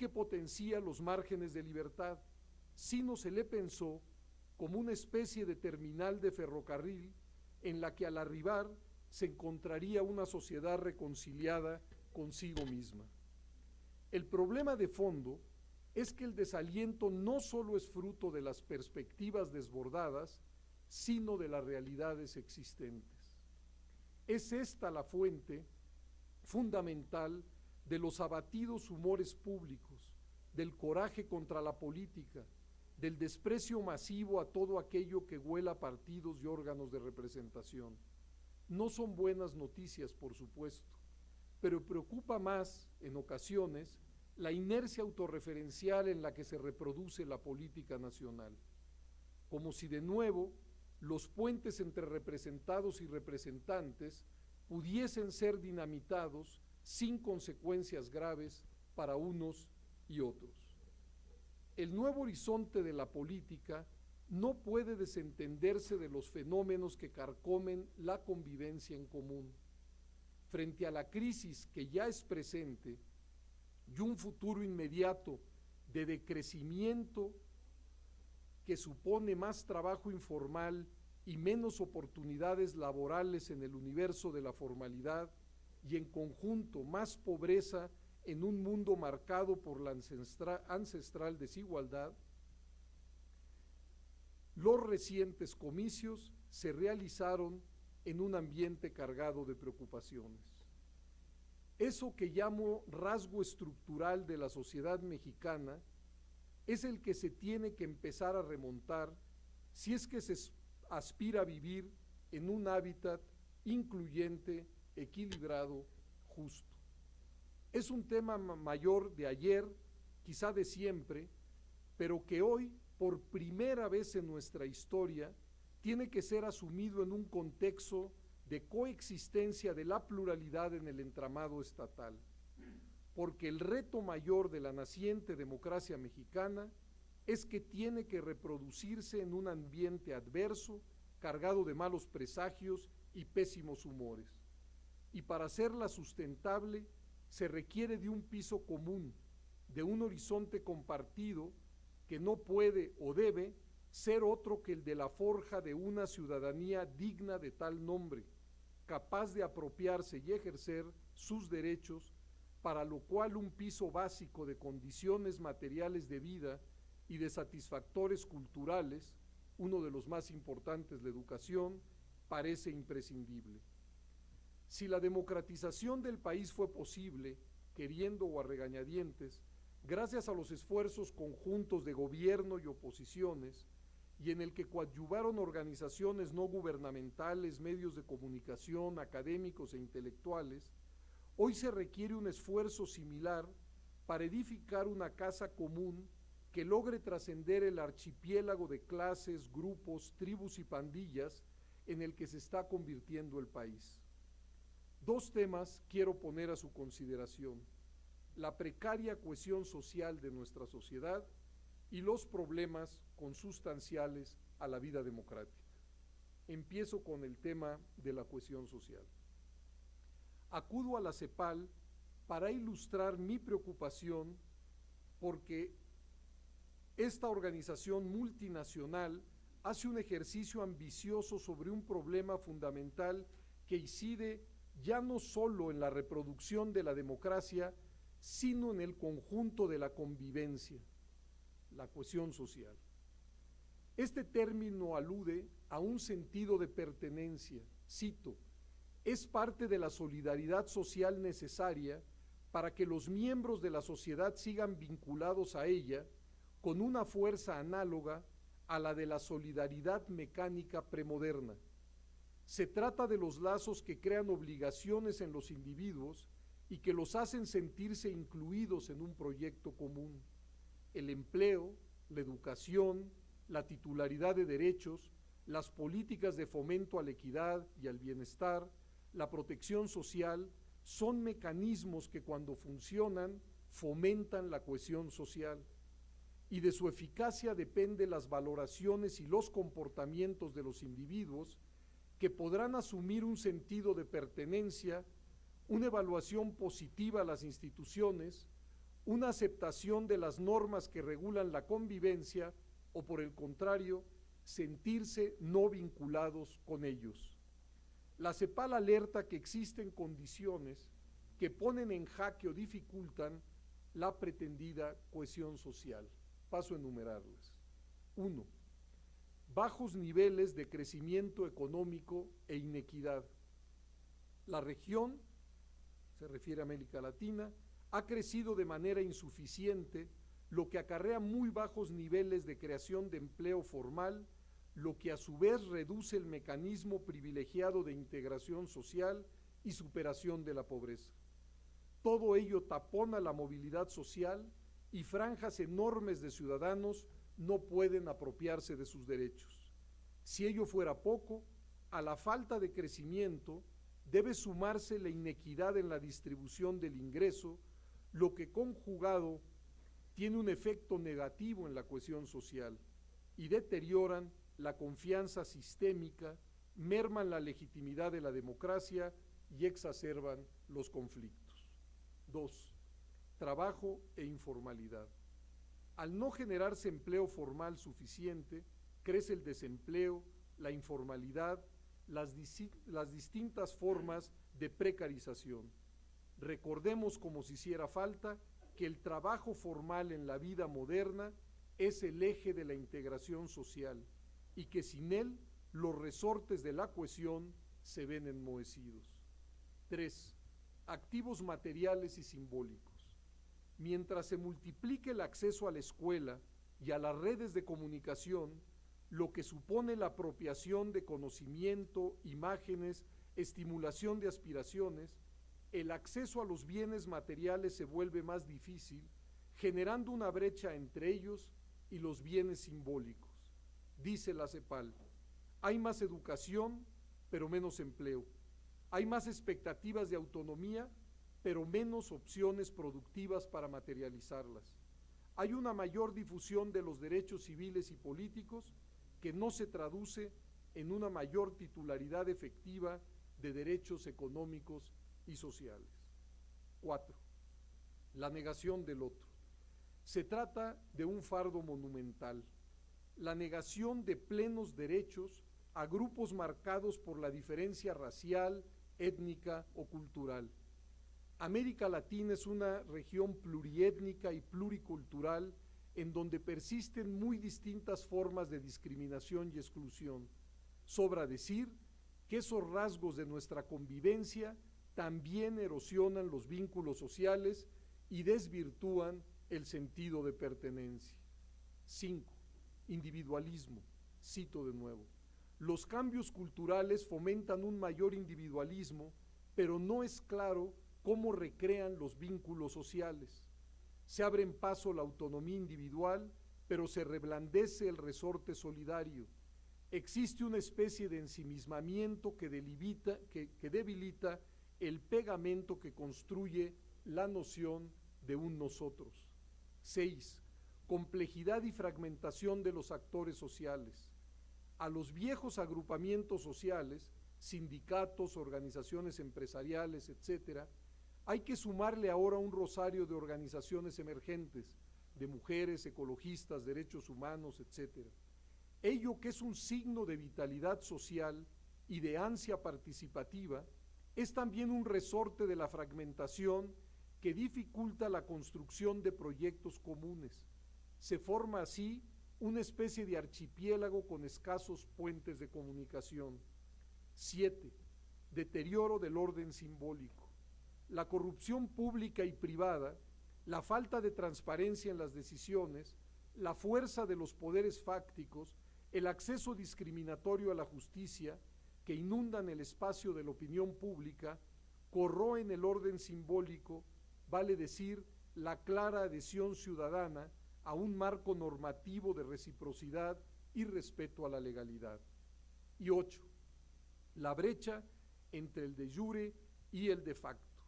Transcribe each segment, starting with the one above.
que potencia los márgenes de libertad, sino se le pensó como una especie de terminal de ferrocarril en la que al arribar se encontraría una sociedad reconciliada consigo misma. El problema de fondo es que el desaliento no solo es fruto de las perspectivas desbordadas, sino de las realidades existentes. Es esta la fuente fundamental de los abatidos humores públicos, del coraje contra la política, del desprecio masivo a todo aquello que huela a partidos y órganos de representación. No son buenas noticias, por supuesto, pero preocupa más, en ocasiones, la inercia autorreferencial en la que se reproduce la política nacional, como si de nuevo los puentes entre representados y representantes pudiesen ser dinamitados sin consecuencias graves para unos y otros. El nuevo horizonte de la política no puede desentenderse de los fenómenos que carcomen la convivencia en común. Frente a la crisis que ya es presente y un futuro inmediato de decrecimiento que supone más trabajo informal y menos oportunidades laborales en el universo de la formalidad y en conjunto más pobreza en un mundo marcado por la ancestral desigualdad, los recientes comicios se realizaron en un ambiente cargado de preocupaciones. Eso que llamo rasgo estructural de la sociedad mexicana es el que se tiene que empezar a remontar si es que se aspira a vivir en un hábitat incluyente, equilibrado, justo. Es un tema mayor de ayer, quizá de siempre, pero que hoy, por primera vez en nuestra historia, tiene que ser asumido en un contexto de coexistencia de la pluralidad en el entramado estatal, porque el reto mayor de la naciente democracia mexicana es que tiene que reproducirse en un ambiente adverso, cargado de malos presagios y pésimos humores. Y para hacerla sustentable se requiere de un piso común, de un horizonte compartido que no puede o debe ser otro que el de la forja de una ciudadanía digna de tal nombre, capaz de apropiarse y ejercer sus derechos, para lo cual un piso básico de condiciones materiales de vida y de satisfactores culturales, uno de los más importantes, la educación, parece imprescindible. Si la democratización del país fue posible, queriendo o a regañadientes, gracias a los esfuerzos conjuntos de gobierno y oposiciones, y en el que coadyuvaron organizaciones no gubernamentales, medios de comunicación, académicos e intelectuales, hoy se requiere un esfuerzo similar para edificar una casa común que logre trascender el archipiélago de clases, grupos, tribus y pandillas en el que se está convirtiendo el país. Dos temas quiero poner a su consideración: la precaria cohesión social de nuestra sociedad y los problemas consustanciales a la vida democrática. Empiezo con el tema de la cohesión social. Acudo a la CEPAL para ilustrar mi preocupación porque esta organización multinacional hace un ejercicio ambicioso sobre un problema fundamental que incide ya no solo en la reproducción de la democracia, sino en el conjunto de la convivencia, la cohesión social. Este término alude a un sentido de pertenencia, cito, es parte de la solidaridad social necesaria para que los miembros de la sociedad sigan vinculados a ella con una fuerza análoga a la de la solidaridad mecánica premoderna. Se trata de los lazos que crean obligaciones en los individuos y que los hacen sentirse incluidos en un proyecto común. El empleo, la educación, la titularidad de derechos, las políticas de fomento a la equidad y al bienestar, la protección social, son mecanismos que cuando funcionan fomentan la cohesión social, y de su eficacia dependen las valoraciones y los comportamientos de los individuos que podrán asumir un sentido de pertenencia, una evaluación positiva a las instituciones, una aceptación de las normas que regulan la convivencia o, por el contrario, sentirse no vinculados con ellos. La CEPAL alerta que existen condiciones que ponen en jaque o dificultan la pretendida cohesión social. Paso a enumerarlas. 1. Bajos niveles de crecimiento económico e inequidad. La región, se refiere a América Latina, ha crecido de manera insuficiente, lo que acarrea muy bajos niveles de creación de empleo formal, lo que a su vez reduce el mecanismo privilegiado de integración social y superación de la pobreza. Todo ello tapona la movilidad social y franjas enormes de ciudadanos no pueden apropiarse de sus derechos. Si ello fuera poco, a la falta de crecimiento debe sumarse la inequidad en la distribución del ingreso, lo que conjugado tiene un efecto negativo en la cohesión social y deterioran la confianza sistémica, merman la legitimidad de la democracia y exacerban los conflictos. 2. Trabajo e informalidad. Al no generarse empleo formal suficiente, crece el desempleo, la informalidad, las distintas formas de precarización. Recordemos, como si hiciera falta, que el trabajo formal en la vida moderna es el eje de la integración social y que sin él los resortes de la cohesión se ven enmohecidos. 3. Activos materiales y simbólicos. Mientras se multiplique el acceso a la escuela y a las redes de comunicación, lo que supone la apropiación de conocimiento, imágenes, estimulación de aspiraciones, el acceso a los bienes materiales se vuelve más difícil, generando una brecha entre ellos y los bienes simbólicos. Dice la CEPAL, hay más educación, pero menos empleo. Hay más expectativas de autonomía, pero menos opciones productivas para materializarlas. Hay una mayor difusión de los derechos civiles y políticos que no se traduce en una mayor titularidad efectiva de derechos económicos y sociales. 4. La negación del otro. Se trata de un fardo monumental, la negación de plenos derechos a grupos marcados por la diferencia racial, étnica o cultural. América Latina es una región pluriétnica y pluricultural en donde persisten muy distintas formas de discriminación y exclusión. Sobra decir que esos rasgos de nuestra convivencia también erosionan los vínculos sociales y desvirtúan el sentido de pertenencia. 5. Individualismo. Cito de nuevo. Los cambios culturales fomentan un mayor individualismo, pero no es claro cómo recrean los vínculos sociales. Se abre en paso la autonomía individual, pero se reblandece el resorte solidario. Existe una especie de ensimismamiento que debilita el pegamento que construye la noción de un nosotros. 6. Complejidad y fragmentación de los actores sociales. A los viejos agrupamientos sociales, sindicatos, organizaciones empresariales, etcétera, hay que sumarle ahora un rosario de organizaciones emergentes, de mujeres, ecologistas, derechos humanos, etcétera. Ello, que es un signo de vitalidad social y de ansia participativa, es también un resorte de la fragmentación que dificulta la construcción de proyectos comunes. Se forma así una especie de archipiélago con escasos puentes de comunicación. 7. Deterioro del orden simbólico. La corrupción pública y privada, la falta de transparencia en las decisiones, la fuerza de los poderes fácticos, el acceso discriminatorio a la justicia que inundan el espacio de la opinión pública, corroen el orden simbólico, vale decir, la clara adhesión ciudadana a un marco normativo de reciprocidad y respeto a la legalidad. Y 8. La brecha entre el de jure y el de facto.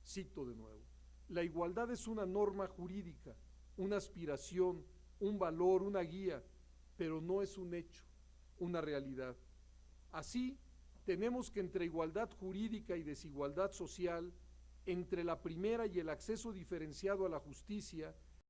Cito de nuevo. La igualdad es una norma jurídica, una aspiración, un valor, una guía, pero no es un hecho, una realidad. Así, tenemos que entre igualdad jurídica y desigualdad social entre la primera y el acceso diferenciado a la justicia